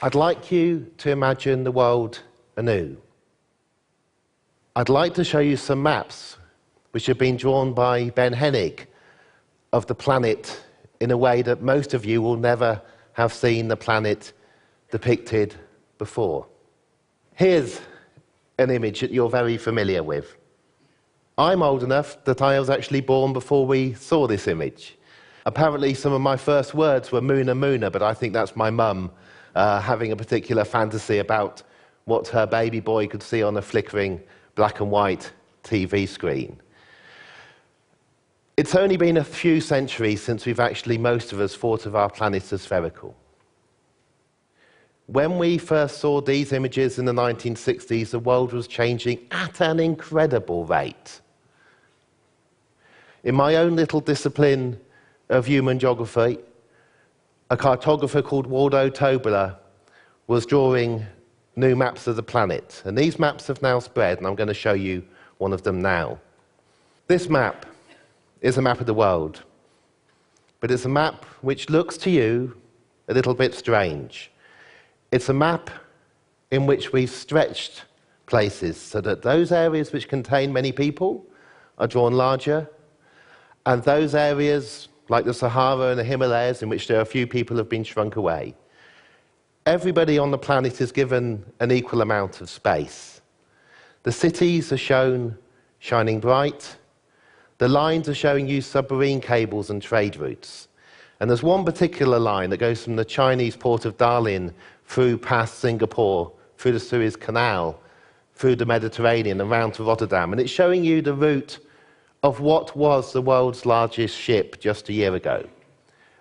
I'd like you to imagine the world anew. I'd like to show you some maps which have been drawn by Ben Hennig of the planet in a way that most of you will never have seen the planet depicted before. Here's an image that you're very familiar with. I'm old enough that I was actually born before we saw this image. Apparently some of my first words were Moona Moona, but I think that's my mum having a particular fantasy about what her baby boy could see on a flickering black and white TV screen. It's only been a few centuries since most of us thought of our planet as spherical. When we first saw these images in the 1960s, the world was changing at an incredible rate. In my own little discipline of human geography, a cartographer called Waldo Tobler was drawing new maps of the planet. And these maps have now spread, and I'm going to show you one of them now. This map is a map of the world, but it's a map which looks to you a little bit strange. It's a map in which we've stretched places so that those areas which contain many people are drawn larger, and those areas like the Sahara and the Himalayas in which there are few people have been shrunk away. Everybody on the planet is given an equal amount of space. The cities are shown shining bright. The lines are showing you submarine cables and trade routes. And there's one particular line that goes from the Chinese port of Dalian through past Singapore, through the Suez Canal, through the Mediterranean and round to Rotterdam. And it's showing you the route of what was the world's largest ship just a year ago.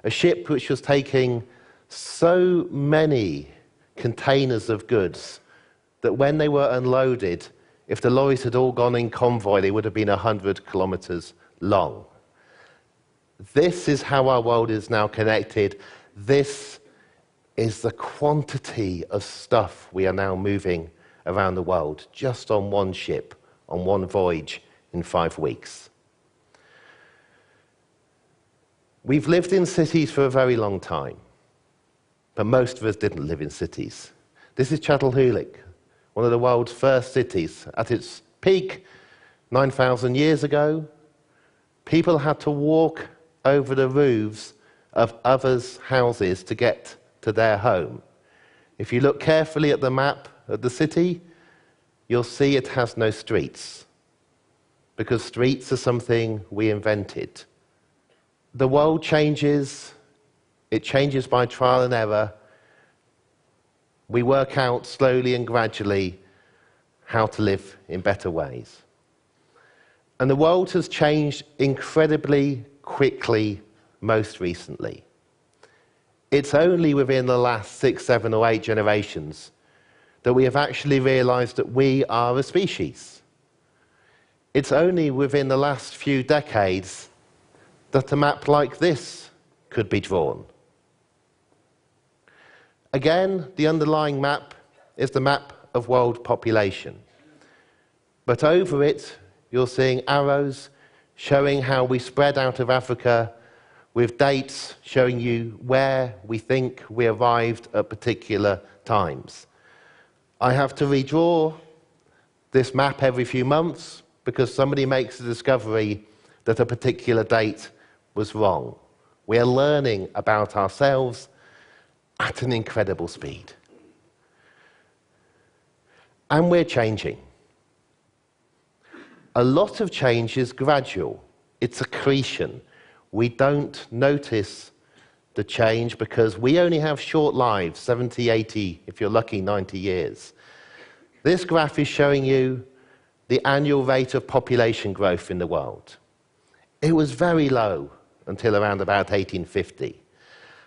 A ship which was taking so many containers of goods that when they were unloaded, if the lorries had all gone in convoy, they would have been 100 kilometers long. This is how our world is now connected. This is the quantity of stuff we are now moving around the world, just on one ship, on one voyage in 5 weeks. We've lived in cities for a very long time, but most of us didn't live in cities. This is Çatalhöyük, one of the world's first cities. At its peak, 9,000 years ago, people had to walk over the roofs of others' houses to get to their home. If you look carefully at the map of the city, you'll see it has no streets, because streets are something we invented. The world changes. It changes by trial and error. We work out slowly and gradually how to live in better ways. And the world has changed incredibly quickly most recently. It's only within the last 6, 7, or 8 generations that we have actually realized that we are a species. It's only within the last few decades that a map like this could be drawn. Again, the underlying map is the map of world population. But over it, you're seeing arrows showing how we spread out of Africa, with dates showing you where we think we arrived at particular times. I have to redraw this map every few months because somebody makes a discovery that a particular date was wrong. We are learning about ourselves at an incredible speed. And we're changing. A lot of change is gradual. It's accretion. We don't notice the change because we only have short lives, 70, 80, if you're lucky, 90 years. This graph is showing you the annual rate of population growth in the world. It was very low until around about 1850.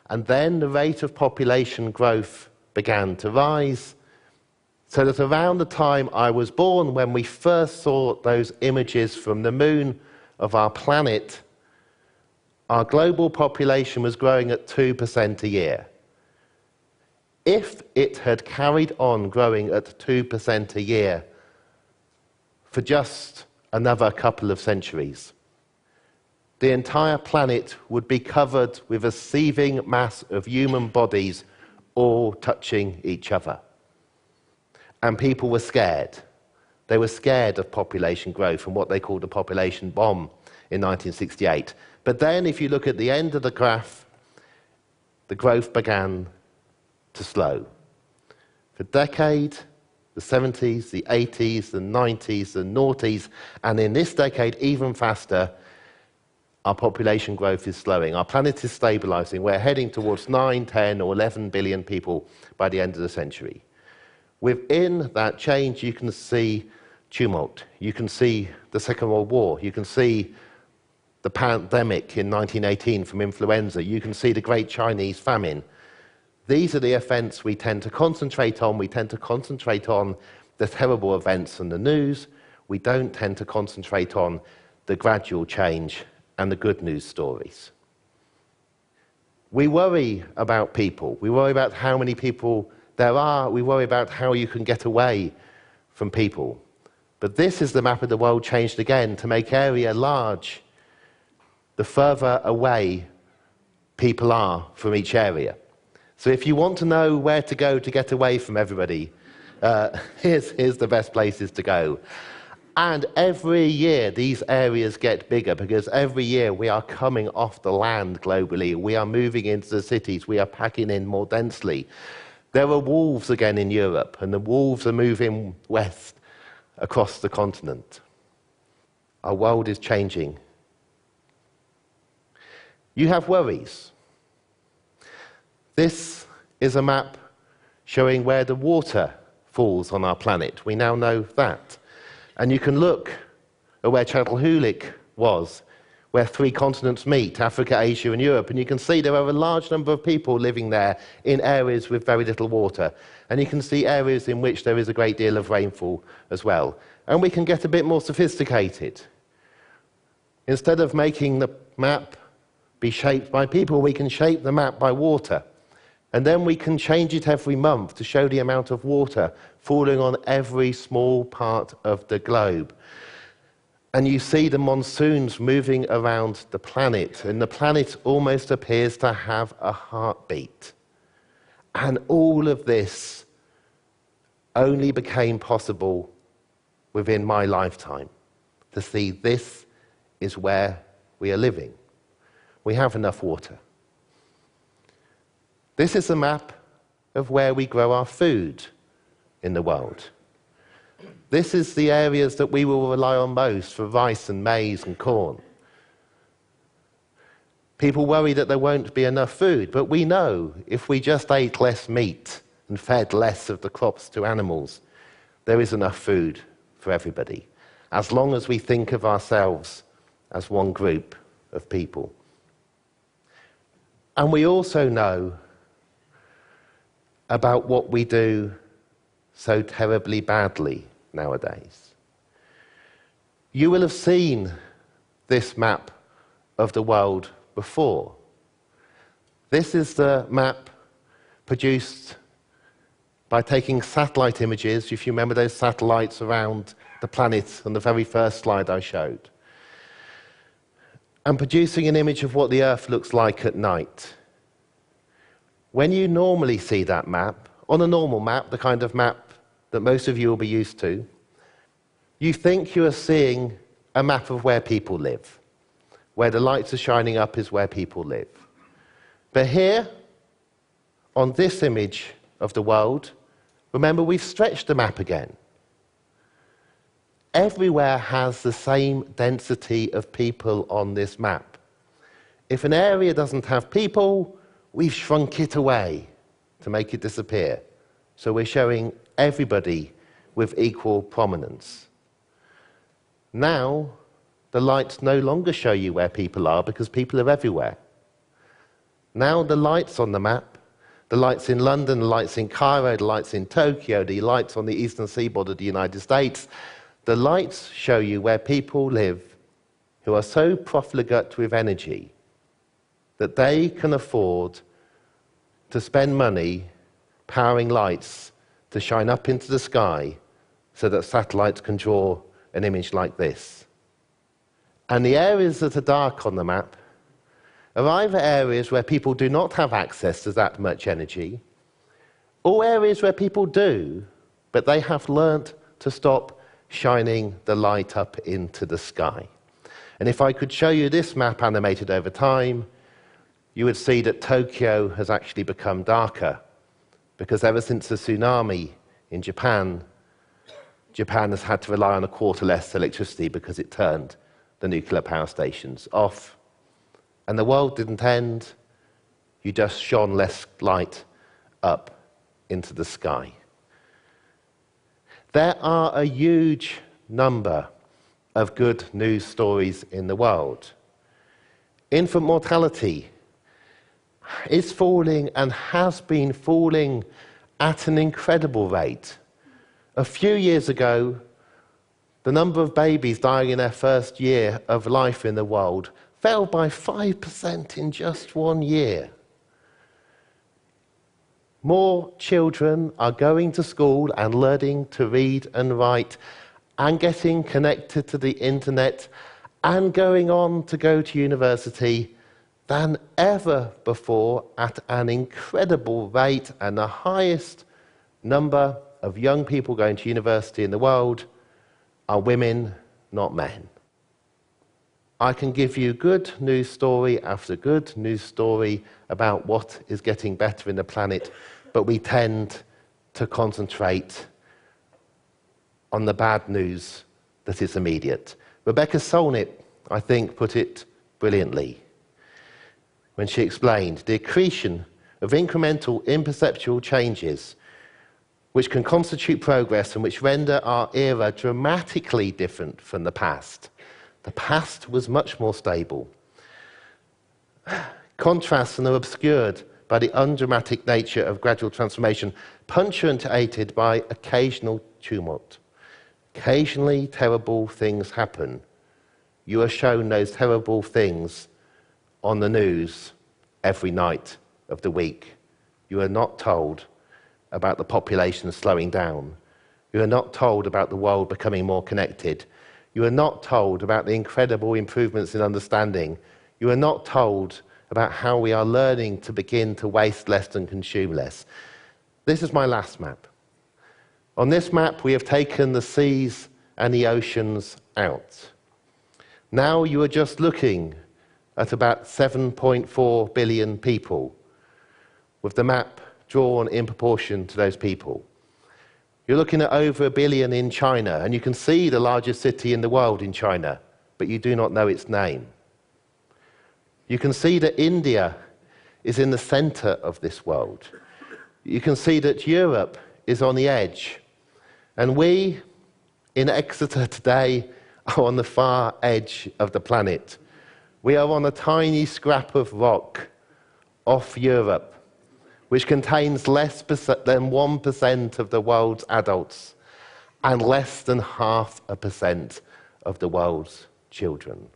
And then the rate of population growth began to rise, so that around the time I was born, when we first saw those images from the moon of our planet, our global population was growing at 2% a year. If it had carried on growing at 2% a year for just another couple of centuries, the entire planet would be covered with a seething mass of human bodies all touching each other. And people were scared. They were scared of population growth and what they called the population bomb in 1968. But then, if you look at the end of the graph, the growth began to slow. For decades, the 70s, the 80s, the 90s, the noughties, and in this decade, even faster, our population growth is slowing. Our planet is stabilizing. We're heading towards 9, 10, or 11 billion people by the end of the century. Within that change, you can see tumult. You can see the Second World War. You can see the pandemic in 1918 from influenza. You can see the Great Chinese Famine. These are the events we tend to concentrate on. We tend to concentrate on the terrible events in the news. We don't tend to concentrate on the gradual change and the good news stories. We worry about people. We worry about how many people there are. We worry about how you can get away from people. But this is the map of the world changed again to make area large. The further away people are from each area. So if you want to know where to go to get away from everybody, here's the best places to go. And every year these areas get bigger because every year we are coming off the land globally. We are moving into the cities. We are packing in more densely. There are wolves again in Europe, and the wolves are moving west across the continent. Our world is changing. You have worries. This is a map showing where the water falls on our planet. We now know that. And you can look at where Çatalhöyük was, where 3 continents meet, Africa, Asia, and Europe, and you can see there are a large number of people living there in areas with very little water. And you can see areas in which there is a great deal of rainfall as well. And we can get a bit more sophisticated. Instead of making the map be shaped by people, we can shape the map by water. And then we can change it every month to show the amount of water falling on every small part of the globe. And you see the monsoons moving around the planet, and the planet almost appears to have a heartbeat. And all of this only became possible within my lifetime, to see this is where we are living. We have enough water. This is a map of where we grow our food in the world. This is the areas that we will rely on most for rice and maize and corn. People worry that there won't be enough food, but we know if we just ate less meat and fed less of the crops to animals, there is enough food for everybody, as long as we think of ourselves as one group of people. And we also know about what we do so terribly badly nowadays. You will have seen this map of the world before. This is the map produced by taking satellite images, if you remember those satellites around the planet on the very first slide I showed, and producing an image of what the Earth looks like at night. When you normally see that map, on a normal map, the kind of map that most of you will be used to, you think you are seeing a map of where people live. Where the lights are shining up is where people live. But here, on this image of the world, remember we've stretched the map again. Everywhere has the same density of people on this map. If an area doesn't have people, we've shrunk it away to make it disappear. So we're showing everybody with equal prominence. Now, the lights no longer show you where people are because people are everywhere. Now the lights on the map, the lights in London, the lights in Cairo, the lights in Tokyo, the lights on the eastern seaboard of the United States, the lights show you where people live who are so profligate with energy that they can afford to spend money powering lights to shine up into the sky so that satellites can draw an image like this. And the areas that are dark on the map are either areas where people do not have access to that much energy, All areas where people do, but they have learnt to stop shining the light up into the sky. And if I could show you this map animated over time, you would see that Tokyo has actually become darker, because ever since the tsunami in Japan, Japan has had to rely on a quarter less electricity because it turned the nuclear power stations off. And the world didn't end, you just shone less light up into the sky. There are a huge number of good news stories in the world. Infant mortality is falling and has been falling at an incredible rate. A few years ago, the number of babies dying in their first year of life in the world fell by 5% in just 1 year. More children are going to school and learning to read and write and getting connected to the internet and going on to go to university than ever before at an incredible rate, and the highest number of young people going to university in the world are women, not men. I can give you good news story after good news story about what is getting better in the planet, but we tend to concentrate on the bad news that is immediate. Rebecca Solnit, I think, put it brilliantly when she explained the accretion of incremental, imperceptual changes which can constitute progress and which render our era dramatically different from the past. The past was much more stable. Contrasts are obscured by the undramatic nature of gradual transformation, punctuated by occasional tumult. Occasionally terrible things happen. You are shown those terrible things on the news every night of the week. You are not told about the population slowing down. You are not told about the world becoming more connected. You are not told about the incredible improvements in understanding. You are not told about how we are learning to begin to waste less and consume less. This is my last map. On this map, we have taken the seas and the oceans out. Now you are just looking at about 7.4 billion people, with the map drawn in proportion to those people. You're looking at over 1 billion in China, and you can see the largest city in the world in China, but you do not know its name. You can see that India is in the center of this world. You can see that Europe is on the edge. And we, in Exeter today, are on the far edge of the planet. We are on a tiny scrap of rock off Europe, which contains less than 1% of the world's adults and less than 0.5% of the world's children.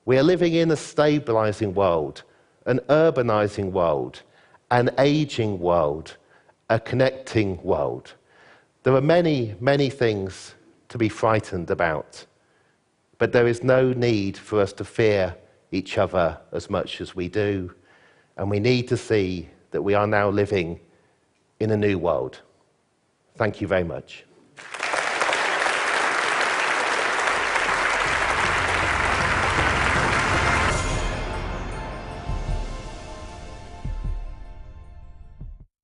We are living in a stabilizing world, an urbanizing world, an aging world, a connecting world. There are many, many things to be frightened about, but there is no need for us to fear each other as much as we do, and we need to see that we are now living in a new world. Thank you very much.